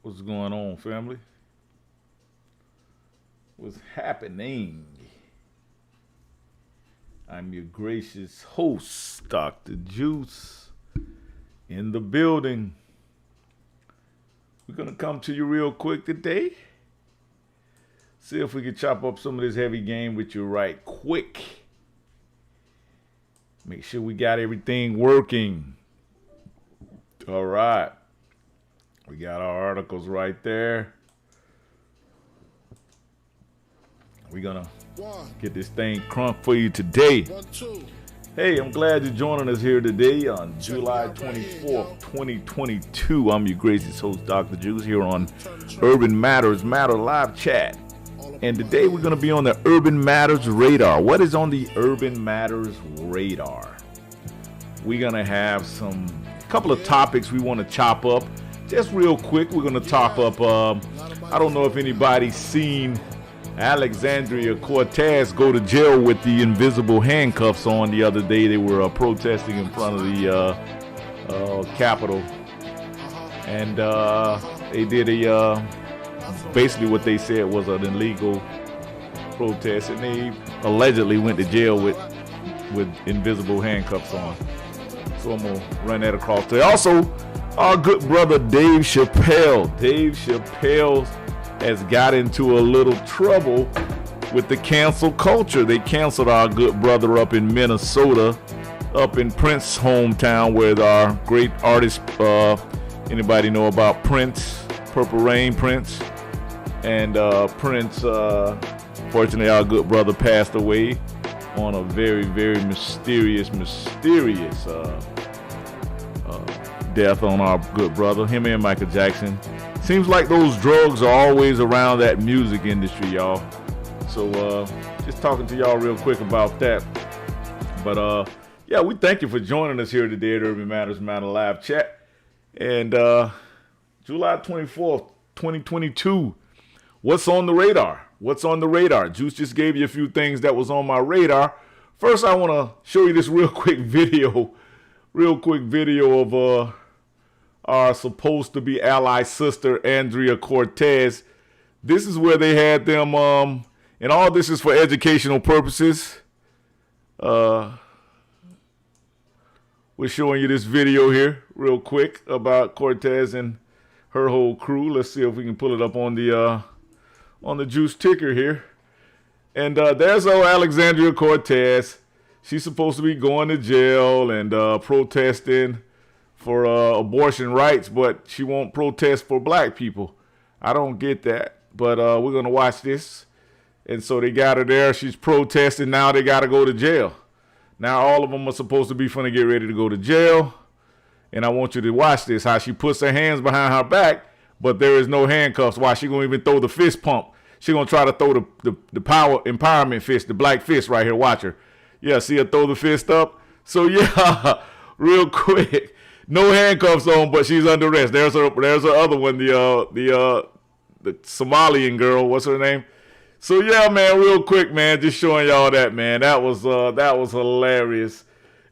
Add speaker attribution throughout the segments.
Speaker 1: What's going on, family? What's happening? I'm your gracious host, Dr. Juice, in the building. We're going to come to you real quick today. See if we can chop up some of this heavy game with you right quick. Make sure we got everything working. All right. We got our articles right there. We're going to get this thing crunk for you today. Hey, I'm glad you're joining us here today on July 24th, 2022. I'm your gracious host, Dr. Juice, here on Urban Matters Matter live chat. And today we're going to be on the Urban Matters radar. What is on the Urban Matters radar? We're going to have a couple of topics we want to chop up. Just real quick, we're going to top up, I don't know if anybody's seen Alexandria Cortez go to jail with the invisible handcuffs on the other day. They were protesting in front of the Capitol. And they did basically what they said was an illegal protest. And they allegedly went to jail with invisible handcuffs on. So I'm going to run that across there. Also, our good brother Dave Chappelle. Dave Chappelle has got into a little trouble with the cancel culture. They canceled our good brother up in Minnesota, up in Prince's hometown, where our great artist, anybody know about Prince, Purple Rain Prince? And Prince, fortunately, our good brother passed away on a very, very mysterious death on our good brother, him and Michael Jackson. Seems like those drugs are always around that music industry, y'all. So just talking to y'all real quick about that. But yeah, we thank you for joining us here today at Urban Matters Matter live chat. And July 24th, 2022. What's on the radar? What's on the radar? Juice just gave you a few things that was on my radar. First, I want to show you this real quick video of our supposed to be ally sister, Andrea Cortez. This is where they had them, and all this is for educational purposes. We're showing you this video here real quick about Cortez and her whole crew. Let's see if we can pull it up on the Juice ticker here. And there's Alexandria Cortez. She's supposed to be going to jail and protesting for abortion rights, but she won't protest for black people. I don't get that, but we're going to watch this. And so they got her there. She's protesting. Now they got to go to jail. Now all of them are supposed to be finna get ready to go to jail. And I want you to watch this, how she puts her hands behind her back, but there is no handcuffs. Why? She going to even throw the fist pump. She going to try to throw the power empowerment fist, the black fist right here. Watch her. Yeah, see her throw the fist up? So yeah, real quick. No handcuffs on, but she's under arrest. There's her other one, the Somalian girl. What's her name? So yeah, man, real quick, man, just showing y'all that, man. That was hilarious,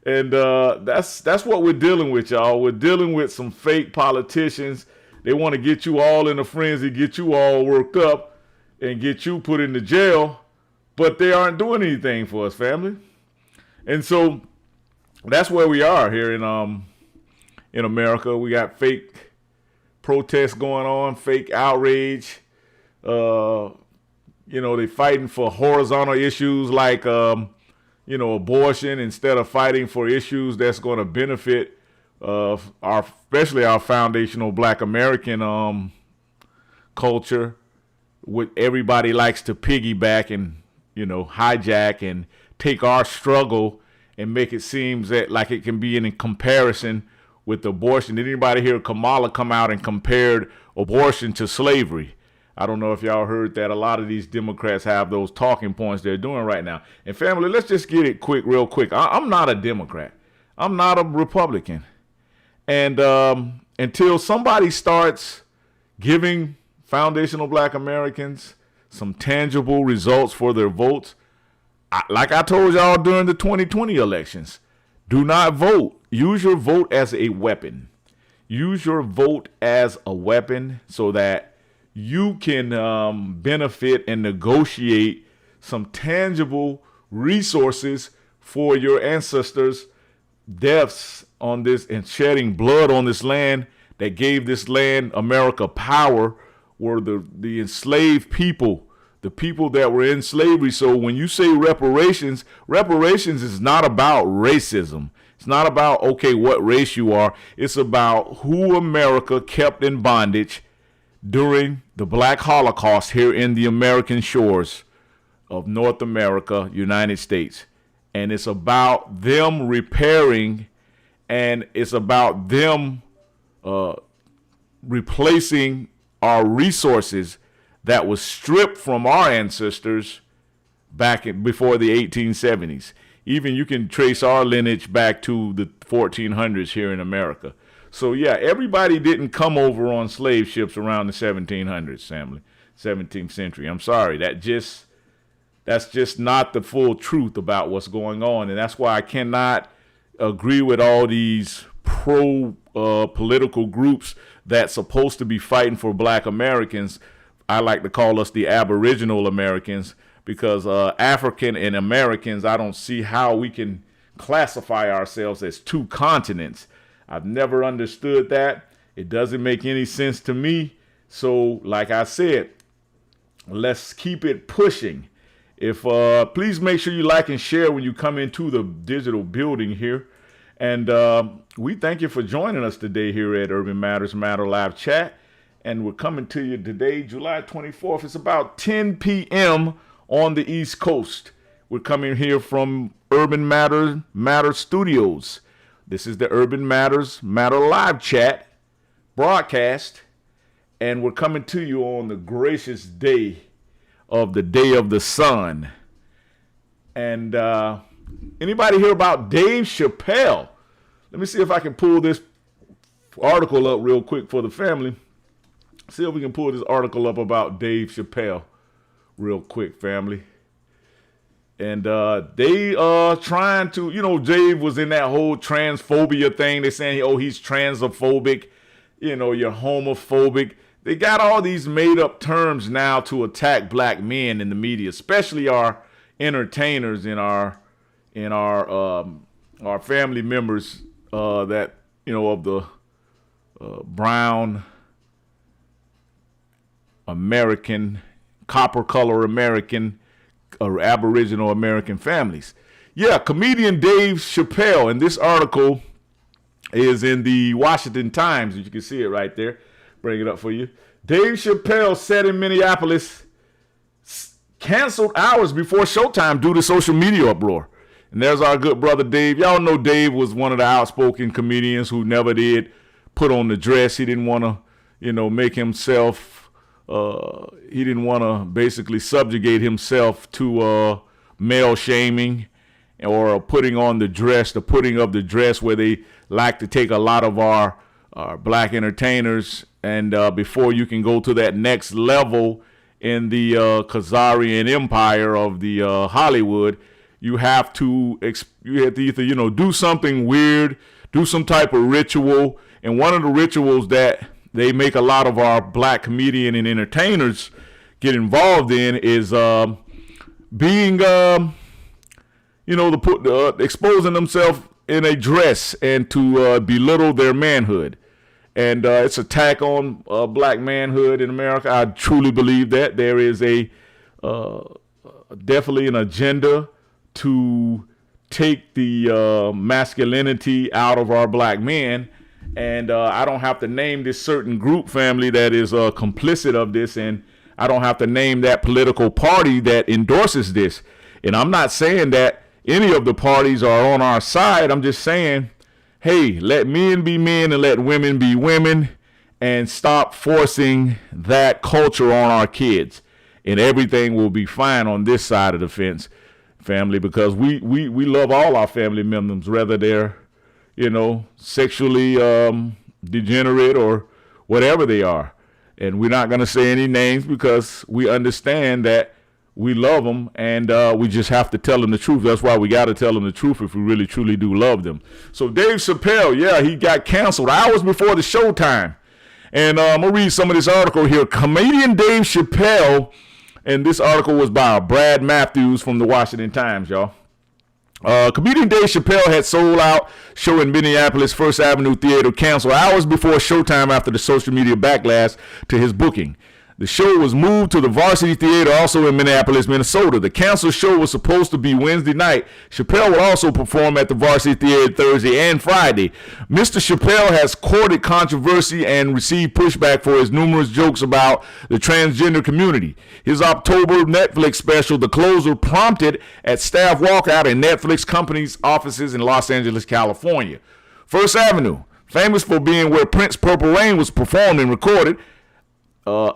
Speaker 1: and that's what we're dealing with, y'all. We're dealing with some fake politicians. They want to get you all in a frenzy, get you all worked up, and get you put into jail, but they aren't doing anything for us, family. And so that's where we are here in America. We got fake protests going on, fake outrage. They fighting for horizontal issues like, abortion instead of fighting for issues that's going to benefit especially our foundational Black American culture. What everybody likes to piggyback and hijack and take our struggle and make it seem that like it can be in comparison with abortion. Did anybody hear Kamala come out and compared abortion to slavery? I don't know if y'all heard that. A lot of these Democrats have those talking points they're doing right now. And family, let's just get it real quick. I'm not a Democrat. I'm not a Republican. And until somebody starts giving foundational Black Americans some tangible results for their votes, like I told y'all during the 2020 elections, do not vote. Use your vote as a weapon. use your vote as a weapon so that you can benefit and negotiate some tangible resources for your ancestors' deaths on this and shedding blood on this land that gave this land, America, power, were the enslaved people, the people that were in slavery. So when you say reparations, reparations is not about racism. It's not about, okay, what race you are. It's about who America kept in bondage during the Black Holocaust here in the American shores of North America, United States. And it's about them repairing, and it's about them replacing our resources that was stripped from our ancestors before the 1870s. Even you can trace our lineage back to the 1400s here in America. So yeah, everybody didn't come over on slave ships around the 1700s, family, 17th century. I'm sorry, that's just not the full truth about what's going on, and that's why I cannot agree with all these political groups that's supposed to be fighting for Black Americans. I like to call us the Aboriginal Americans, because African and Americans, I don't see how we can classify ourselves as two continents. I've never understood that. It doesn't make any sense to me. So, like I said, let's keep it pushing. If please make sure you like and share when you come into the digital building here. And we thank you for joining us today here at Urban Matters Matter Live Chat. And we're coming to you today, July 24th. It's about 10 p.m. on the East Coast. We're coming here from Urban Matter Studios. This is the Urban Matters Matter Live Chat broadcast. And we're coming to you on the gracious day of the sun. And anybody hear about Dave Chappelle? Let me see if I can pull this article up real quick for the family. See if we can pull this article up about Dave Chappelle real quick, family. And they trying to, Dave was in that whole transphobia thing. They're saying, oh, he's transphobic, you're homophobic. They got all these made up terms now to attack Black men in the media, especially our entertainers and our family members that, of the brown American, copper color American, or Aboriginal American families. Yeah, comedian Dave Chappelle, and this article is in the Washington Times. You can see it right there. Bring it up for you. Dave Chappelle said in Minneapolis, canceled hours before showtime due to social media uproar. And there's our good brother Dave. Y'all know Dave was one of the outspoken comedians who never did put on the dress. He didn't want to, make himself, he didn't want to basically subjugate himself to male shaming or putting on the dress, the putting of the dress, where they like to take a lot of our Black entertainers. And before you can go to that next level in the Khazarian empire of the Hollywood, you have to either, do something weird, do some type of ritual. And one of the rituals that they make a lot of our Black comedian and entertainers get involved in is being, exposing themselves in a dress and to belittle their manhood. And it's an attack on Black manhood in America. I truly believe that there is definitely an agenda to take the masculinity out of our Black men. And I don't have to name this certain group, family, that is complicit of this. And I don't have to name that political party that endorses this. And I'm not saying that any of the parties are on our side. I'm just saying, hey, let men be men and let women be women, and stop forcing that culture on our kids. And everything will be fine on this side of the fence, family, because we love all our family members, whether they're, sexually degenerate or whatever they are. And we're not going to say any names because we understand that we love them, and we just have to tell them the truth. That's why we got to tell them the truth if we really, truly do love them. So Dave Chappelle, yeah, he got canceled hours before the showtime. And I'm going to read some of this article here. Comedian Dave Chappelle, and this article was by Brad Matthews from the Washington Times, y'all. Comedian Dave Chappelle had sold out show in Minneapolis First Avenue Theater canceled hours before showtime after the social media backlash to his booking. The show was moved to the Varsity Theater, also in Minneapolis, Minnesota. The canceled show was supposed to be Wednesday night. Chappelle will also perform at the Varsity Theater Thursday and Friday. Mr. Chappelle has courted controversy and received pushback for his numerous jokes about the transgender community. His October Netflix special, The Closer, prompted at staff walkout in Netflix company's offices in Los Angeles, California. First Avenue, famous for being where Prince's Purple Rain was performed and recorded,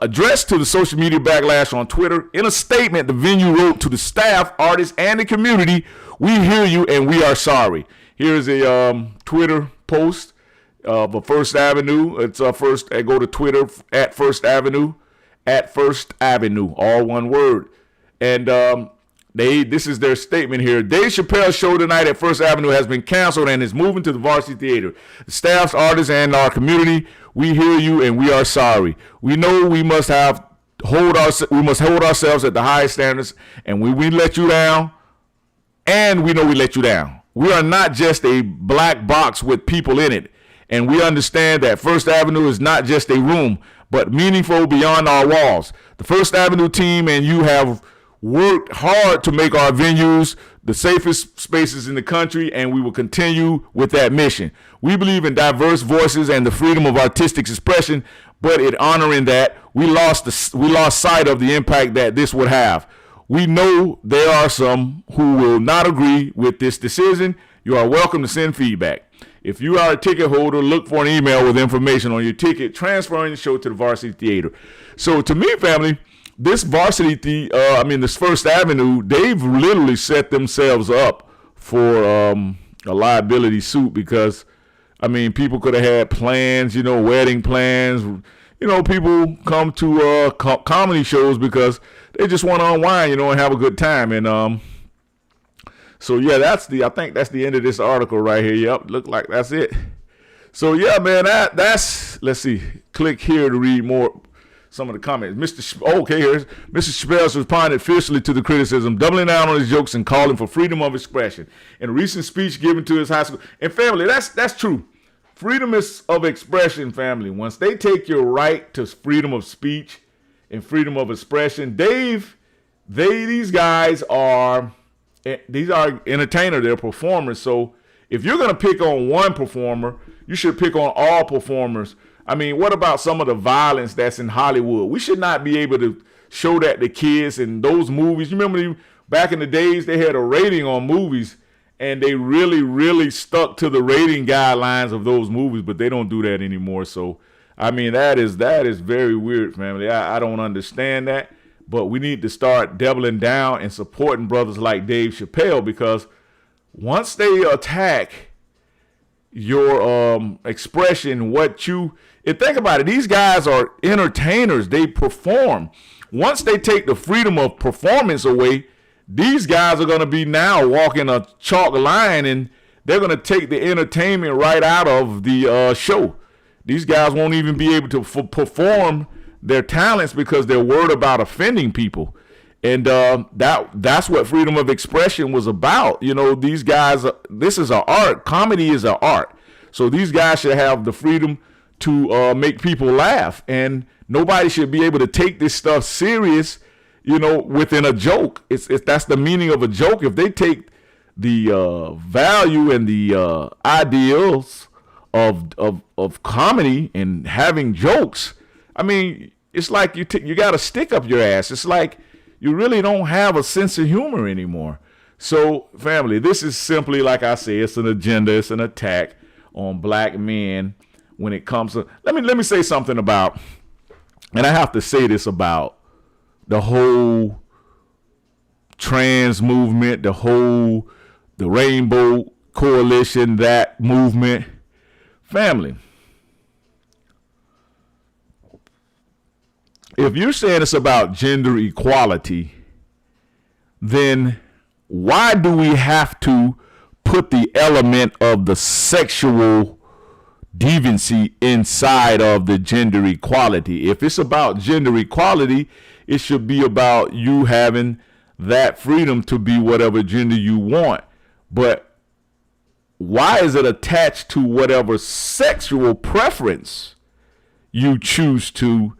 Speaker 1: addressed to the social media backlash on Twitter. In a statement, the venue wrote to the staff, artists, and the community, "We hear you and we are sorry." Here's a Twitter post of First Avenue. It's first. Go to Twitter at First Avenue, all one word. And this is their statement here. Dave Chappelle's show tonight at First Avenue has been canceled and is moving to the Varsity Theater. The staffs, artists, and our community, we hear you and we are sorry. We know we must hold ourselves at the highest standards, and when we let you down, and we know we let you down. We are not just a black box with people in it, and we understand that First Avenue is not just a room, but meaningful beyond our walls. The First Avenue team and you have worked hard to make our venues the safest spaces in the country, and we will continue with that mission. We believe in diverse voices and the freedom of artistic expression, but in honoring that, we lost sight of the impact that this would have. We know there are some who will not agree with this decision. You are welcome to send feedback. If you are a ticket holder, look for an email with information on your ticket transferring the show to the Varsity Theater. So to me, family, this this First Avenue, they've literally set themselves up for a liability suit because, people could have had plans, wedding plans. People come to comedy shows because they just want to unwind, and have a good time. And so yeah, I think that's the end of this article right here. Yep, look like that's it. So yeah, man, that's let's see. Click here to read more. Some of the comments. Here's Mr. Chappelle responded fiercely to the criticism, doubling down on his jokes and calling for freedom of expression. In a recent speech given to his high school and family, that's true. Freedom of expression, family. Once they take your right to freedom of speech and freedom of expression, these guys are entertainers. They're performers. So if you're gonna pick on one performer, you should pick on all performers. What about some of the violence that's in Hollywood? We should not be able to show that to kids in those movies. You remember back in the days, they had a rating on movies, and they really, really stuck to the rating guidelines of those movies, but they don't do that anymore. So, that is very weird, family. I don't understand that, but we need to start doubling down and supporting brothers like Dave Chappelle, because once they attack your expression, and think about it, these guys are entertainers. They perform. Once they take the freedom of performance away, these guys are going to be now walking a chalk line, and they're going to take the entertainment right out of the show. These guys won't even be able to perform their talents because they're worried about offending people. And that's what freedom of expression was about. These guys, this is an art. Comedy is an art. So these guys should have the freedom to make people laugh. And nobody should be able to take this stuff serious, within a joke. That's the meaning of a joke. If they take the value and the ideals of comedy and having jokes, it's like you got a stick up your ass. It's like you really don't have a sense of humor anymore. So, family, this is simply, like I say, it's an agenda. It's an attack on black men when it comes to. Let me say something about, and I have to say this about the whole trans movement, the Rainbow Coalition, that movement. Family, if you're saying it's about gender equality, then why do we have to put the element of the sexual deviancy inside of the gender equality? If it's about gender equality, it should be about you having that freedom to be whatever gender you want. But why is it attached to whatever sexual preference you choose to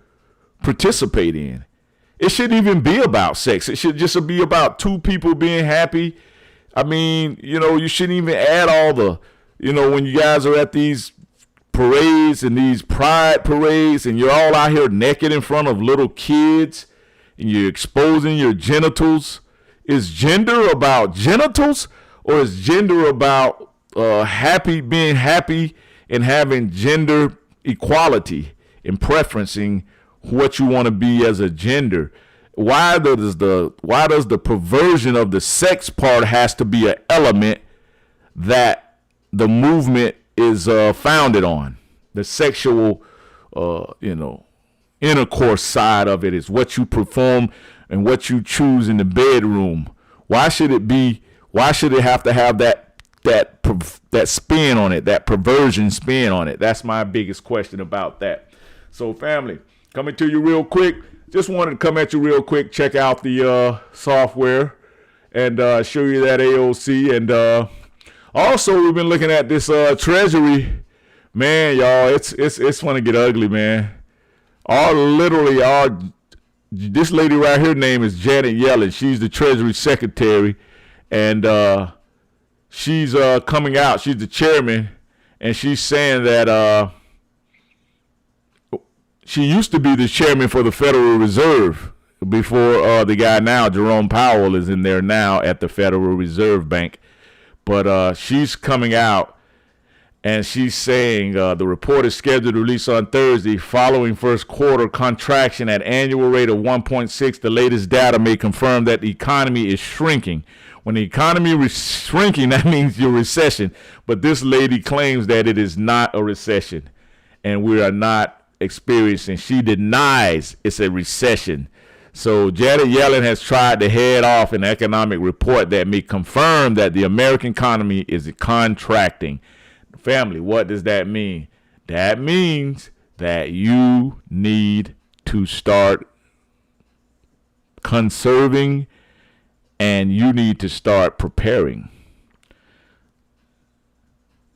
Speaker 1: participate in? It shouldn't even be about sex. It should just be about two people being happy. I mean, you shouldn't even add all the, when you guys are at these parades and these pride parades and you're all out here naked in front of little kids and you're exposing your genitals. Is gender about genitals, or is gender about being happy and having gender equality and preferencing what you want to be as a gender? Why does the perversion of the sex part has to be an element that the movement is founded on? The sexual intercourse side of it is what you perform and what you choose in the bedroom. Why should it have to have that spin on it, that perversion spin on it? That's my biggest question about that. So family, coming to you real quick. Just wanted to come at you real quick, check out the software and show you that AOC. And also we've been looking at this Treasury. Man, y'all, it's going to get ugly, man. This lady right here name is Janet Yellen. She's the Treasury Secretary, and she's coming out. She's the chairman, and she's saying that she used to be the chairman for the Federal Reserve before the guy now, Jerome Powell, is in there now at the Federal Reserve Bank. But she's coming out. And she's saying the report is scheduled to release on Thursday. Following first quarter contraction at annual rate of 1.6, the latest data may confirm that the economy is shrinking. When the economy is shrinking, that means your recession. But this lady claims that it is not a recession, and we are not experiencing. She denies it's a recession. So Janet Yellen has tried to head off an economic report that may confirm that the American economy is contracting. Family, what does that mean? That means that you need to start conserving and you need to start preparing.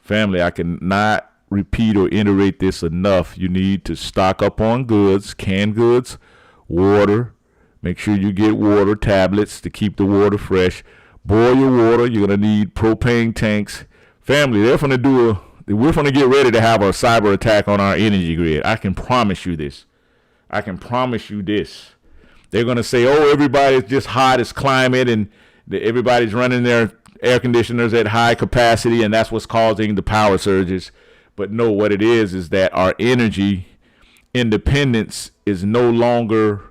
Speaker 1: Family, I cannot repeat or iterate this enough. You need to stock up on goods, canned goods, water. Make sure you get water tablets to keep the water fresh. Boil your water. You're going to need propane tanks. Family, we're going to get ready to have a cyber attack on our energy grid. I can promise you this. I can promise you this. They're going to say, oh, everybody's just hot, it's climate, and everybody's running their air conditioners at high capacity, and that's what's causing the power surges. But no, what it is that our energy independence is no longer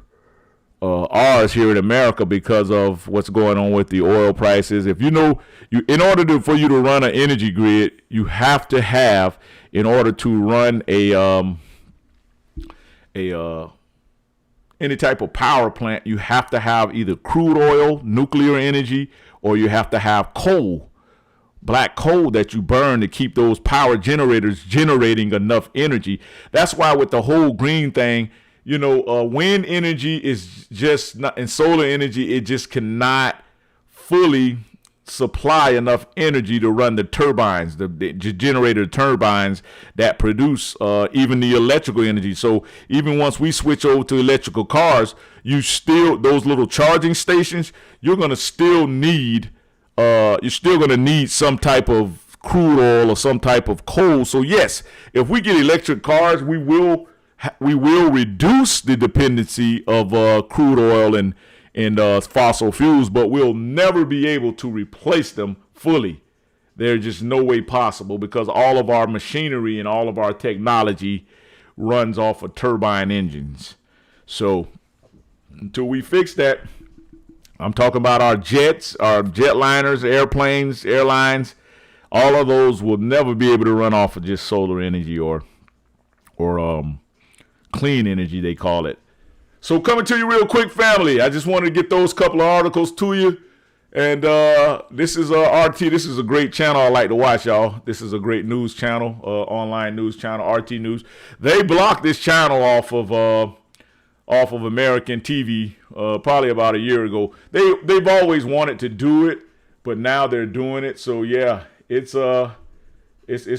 Speaker 1: ours here in America because of what's going on with the oil prices. If in order for you to run an energy grid, you have to have, in order to run any type of power plant, you have to have either crude oil, nuclear energy, or you have to have coal, black coal that you burn to keep those power generators generating enough energy. That's why with the whole green thing, wind energy is just not, and solar energy, it just cannot fully supply enough energy to run the turbines, the generator turbines that produce even the electrical energy. So even once we switch over to electrical cars, those little charging stations, you're going to still need some type of crude oil or some type of coal. So yes, if we get electric cars, we will reduce the dependency of crude oil and fossil fuels, but we'll never be able to replace them fully. There's just no way possible because all of our machinery and all of our technology runs off of turbine engines. So until we fix that, I'm talking about our jets, our jetliners, airplanes, airlines, all of those will never be able to run off of just solar energy or clean energy, they call it. So coming to you real quick, family, I just wanted to get those couple of articles to you. And this is RT. This is a great channel I like to watch, y'all. This is a great news channel, online news channel, RT News. They blocked this channel off of American TV probably about a year ago. They've always wanted to do it, but now they're doing it. So yeah, it's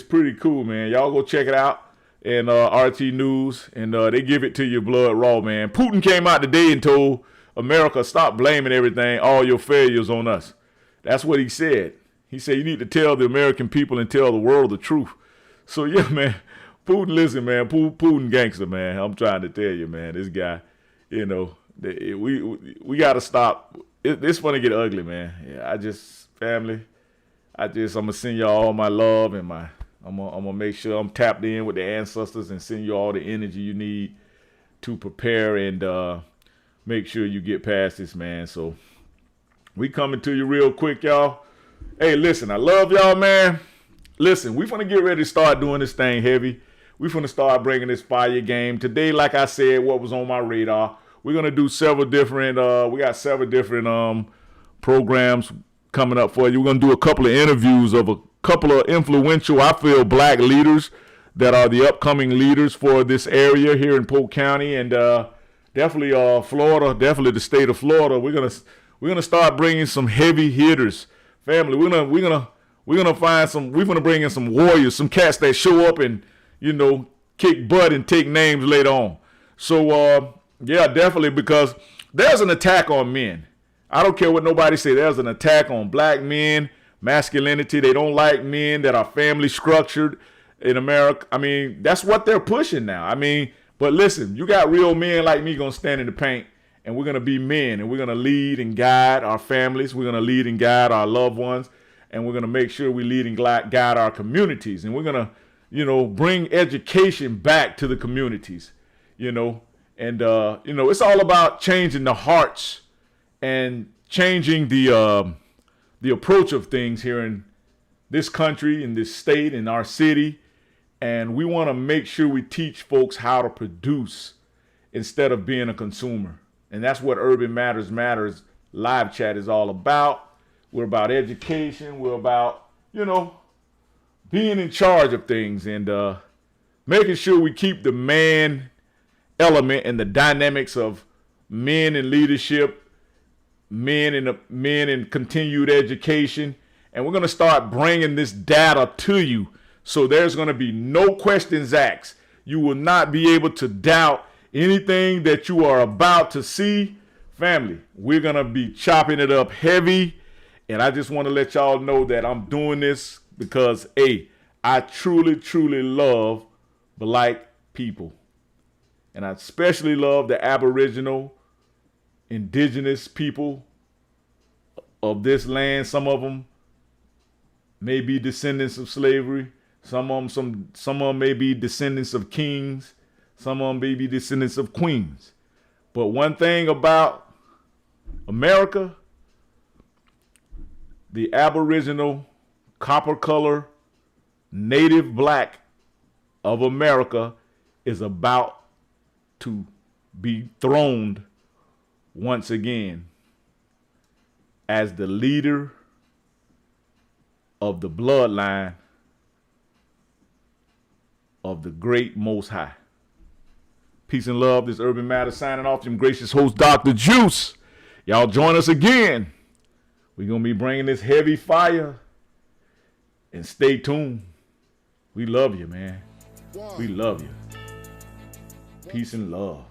Speaker 1: pretty cool, man. Y'all go check it out. And RT News, and they give it to you blood raw, man. Putin came out today and told America, stop blaming everything, all your failures on us. That's what he said. He said you need to tell the American people and tell the world the truth. So yeah, man, Putin, listen, man, Putin gangster, man. I'm trying to tell you, man, this guy, you know, we got to stop. It's going to get ugly, man. Yeah, family, I'm going to send y'all all my love and I'm gonna make sure I'm tapped in with the ancestors and send you all the energy you need to prepare and make sure you get past this, man. So we coming to you real quick, y'all. Hey, listen, I love y'all, man. Listen, we finna get ready to start doing this thing heavy. We finna start bringing this fire game. Today, like I said, what was on my radar, we're gonna do several different, we got several different programs coming up for you. We're gonna do a couple of interviews of a couple of influential, I feel, black leaders that are the upcoming leaders for this area here in Polk County, and definitely Florida, definitely the state of Florida. We're gonna start bringing some heavy hitters, family. We're gonna bring in some warriors, some cats that show up and, you know, kick butt and take names later on. So yeah, definitely, because there's an attack on men. I don't care what nobody say. There's an attack on black men. Masculinity. They don't like men that are family structured in America. I mean, that's what they're pushing now. I mean, but listen, you got real men like me gonna stand in the paint, and we're gonna be men, and we're gonna lead and guide our families. We're gonna lead and guide our loved ones, and we're gonna make sure we lead and guide our communities, and we're gonna, you know, bring education back to the communities, you know, and you know, it's all about changing the hearts and changing the approach of things here in this country, in this state, in our city. And we want to make sure we teach folks how to produce instead of being a consumer. And that's what Urban Matters live chat is all about. We're about education. We're about, you know, being in charge of things and making sure we keep the man element and the dynamics of men in leadership, men in continued education, and we're going to start bringing this data to you, so there's going to be no questions asked. You will not be able to doubt anything that you are about to see. Family, we're going to be chopping it up heavy, and I just want to let y'all know that I'm doing this because I truly love black people, and I especially love the Aboriginal, indigenous people of this land. Some of them may be descendants of slavery. Some of them may be descendants of kings. Some of them may be descendants of queens. But one thing about America, the Aboriginal, copper color, native black of America is about to be throned once again as the leader of the bloodline of the great Most High. Peace and love. This Urban Matter signing off. Your gracious host, Dr. Juice. Y'all join us again. We're going to be bringing this heavy fire. And stay tuned. We love you, man. We love you. Peace and love.